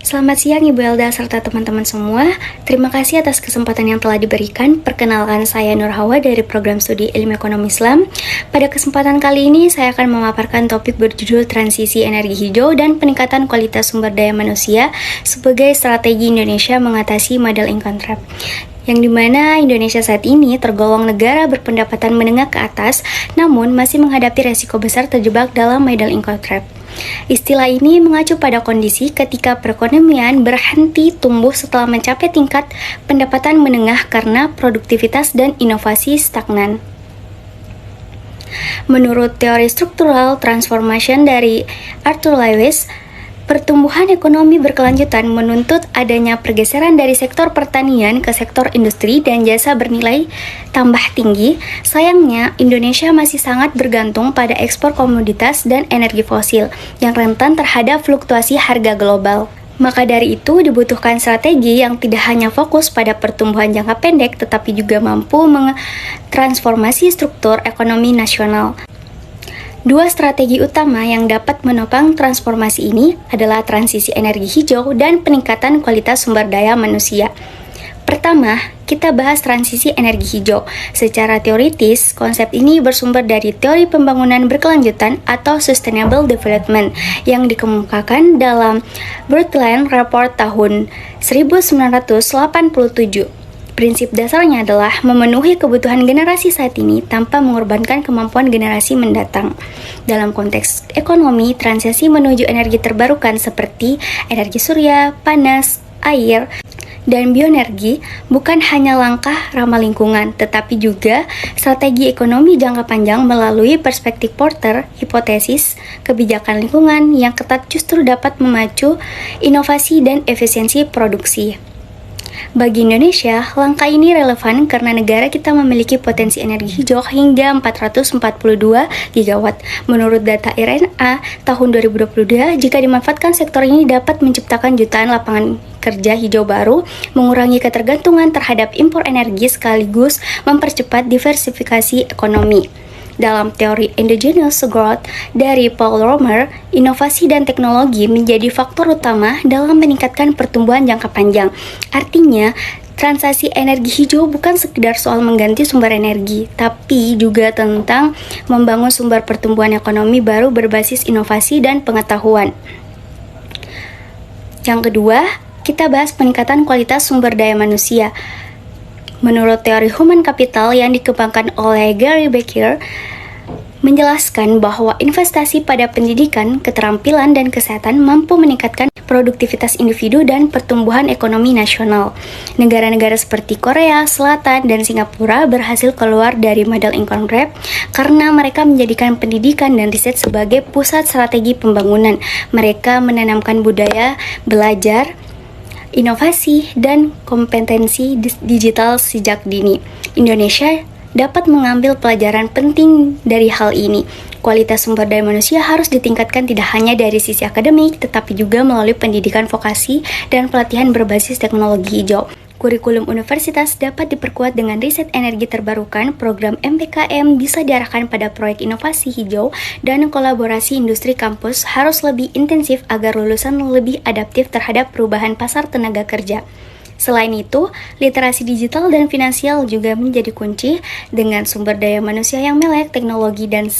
Selamat siang Ibu Elda serta teman-teman semua. Terima kasih atas kesempatan yang telah diberikan. Perkenalkan, saya Nur Hawa dari Program Studi Ilmu Ekonomi Islam. Pada kesempatan kali ini saya akan memaparkan topik berjudul Transisi Energi Hijau dan Peningkatan Kualitas Sumber Daya Manusia sebagai strategi Indonesia mengatasi middle income trap. Yang dimana Indonesia saat ini tergolong negara berpendapatan menengah ke atas, namun masih menghadapi resiko besar terjebak dalam middle income trap. Istilah ini mengacu pada kondisi ketika perekonomian berhenti tumbuh setelah mencapai tingkat pendapatan menengah karena produktivitas dan inovasi stagnan. Menurut teori struktural transformation dari Arthur Lewis, pertumbuhan ekonomi berkelanjutan menuntut adanya pergeseran dari sektor pertanian ke sektor industri dan jasa bernilai tambah tinggi. Sayangnya, Indonesia masih sangat bergantung pada ekspor komoditas dan energi fosil yang rentan terhadap fluktuasi harga global. Maka dari itu dibutuhkan strategi yang tidak hanya fokus pada pertumbuhan jangka pendek, tetapi juga mampu mentransformasi struktur ekonomi nasional. Dua strategi utama yang dapat menopang transformasi ini adalah transisi energi hijau dan peningkatan kualitas sumber daya manusia. Pertama, kita bahas transisi energi hijau. Secara teoritis, konsep ini bersumber dari teori pembangunan berkelanjutan atau sustainable development yang dikemukakan dalam Brundtland Report tahun 1987. Prinsip dasarnya adalah memenuhi kebutuhan generasi saat ini tanpa mengorbankan kemampuan generasi mendatang. Dalam konteks ekonomi, transisi menuju energi terbarukan seperti energi surya, panas, air, dan bioenergi bukan hanya langkah ramah lingkungan, tetapi juga strategi ekonomi jangka panjang melalui perspektif Porter, hipotesis kebijakan lingkungan yang ketat justru dapat memacu inovasi dan efisiensi produksi. Bagi Indonesia, langkah ini relevan karena negara kita memiliki potensi energi hijau hingga 442 gigawatt. Menurut data IRENA tahun 2022, jika dimanfaatkan sektor ini dapat menciptakan jutaan lapangan kerja hijau baru, mengurangi ketergantungan terhadap impor energi sekaligus mempercepat diversifikasi ekonomi. Dalam teori endogenous growth dari Paul Romer, inovasi dan teknologi menjadi faktor utama dalam meningkatkan pertumbuhan jangka panjang. Artinya, transisi energi hijau bukan sekedar soal mengganti sumber energi, tapi juga tentang membangun sumber pertumbuhan ekonomi baru berbasis inovasi dan pengetahuan. Yang kedua, kita bahas peningkatan kualitas sumber daya manusia. Menurut teori human capital yang dikembangkan oleh Gary Becker, menjelaskan bahwa investasi pada pendidikan, keterampilan, dan kesehatan mampu meningkatkan produktivitas individu dan pertumbuhan ekonomi nasional. Negara-negara seperti Korea Selatan dan Singapura berhasil keluar dari middle income trap karena mereka menjadikan pendidikan dan riset sebagai pusat strategi pembangunan. Mereka menanamkan budaya belajar, inovasi, dan kompetensi digital sejak dini. Indonesia dapat mengambil pelajaran penting dari hal ini. Kualitas sumber daya manusia harus ditingkatkan tidak hanya dari sisi akademik, tetapi juga melalui pendidikan vokasi dan pelatihan berbasis teknologi hijau. Kurikulum universitas dapat diperkuat dengan riset energi terbarukan, program MPKM bisa diarahkan pada proyek inovasi hijau, dan kolaborasi industri kampus harus lebih intensif agar lulusan lebih adaptif terhadap perubahan pasar tenaga kerja. Selain itu, literasi digital dan finansial juga menjadi kunci. Dengan sumber daya manusia yang melek, teknologi, dan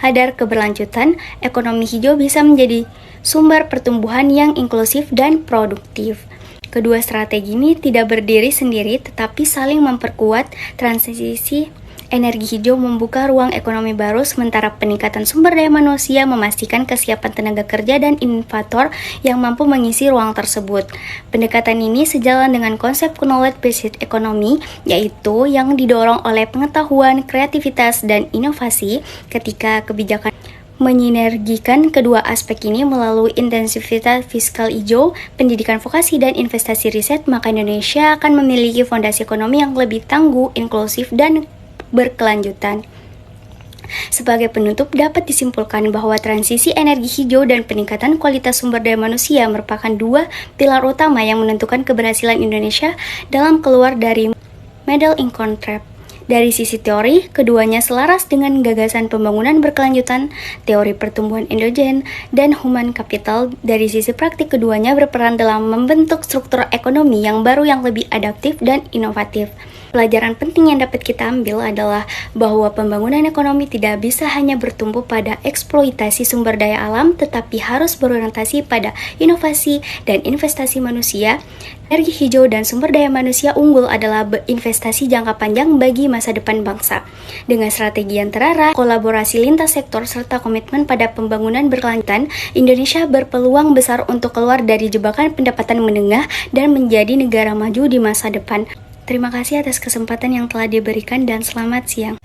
sadar keberlanjutan, ekonomi hijau bisa menjadi sumber pertumbuhan yang inklusif dan produktif. Kedua strategi ini tidak berdiri sendiri, tetapi saling memperkuat. Transisi energi hijau membuka ruang ekonomi baru, sementara peningkatan sumber daya manusia memastikan kesiapan tenaga kerja dan inovator yang mampu mengisi ruang tersebut. Pendekatan ini sejalan dengan konsep knowledge-based economy, yaitu yang didorong oleh pengetahuan, kreativitas, dan inovasi. Ketika kebijakan menyinergikan kedua aspek ini melalui intensitas fiskal hijau, pendidikan vokasi, dan investasi riset, maka Indonesia akan memiliki fondasi ekonomi yang lebih tangguh, inklusif, dan berkelanjutan. Sebagai penutup, dapat disimpulkan bahwa transisi energi hijau dan peningkatan kualitas sumber daya manusia merupakan dua pilar utama yang menentukan keberhasilan Indonesia dalam keluar dari middle income trap. Dari sisi teori, keduanya selaras dengan gagasan pembangunan berkelanjutan, teori pertumbuhan endogen, dan human capital. Dari sisi praktik, keduanya berperan dalam membentuk struktur ekonomi yang baru yang lebih adaptif dan inovatif. Pelajaran penting yang dapat kita ambil adalah bahwa pembangunan ekonomi tidak bisa hanya bertumbuh pada eksploitasi sumber daya alam, tetapi harus berorientasi pada inovasi dan investasi manusia. Energi hijau dan sumber daya manusia unggul adalah investasi jangka panjang bagi masa depan bangsa. Dengan strategi yang terarah, kolaborasi lintas sektor, serta komitmen pada pembangunan berkelanjutan, Indonesia berpeluang besar untuk keluar dari jebakan pendapatan menengah dan menjadi negara maju di masa depan. Terima kasih atas kesempatan yang telah diberikan dan selamat siang.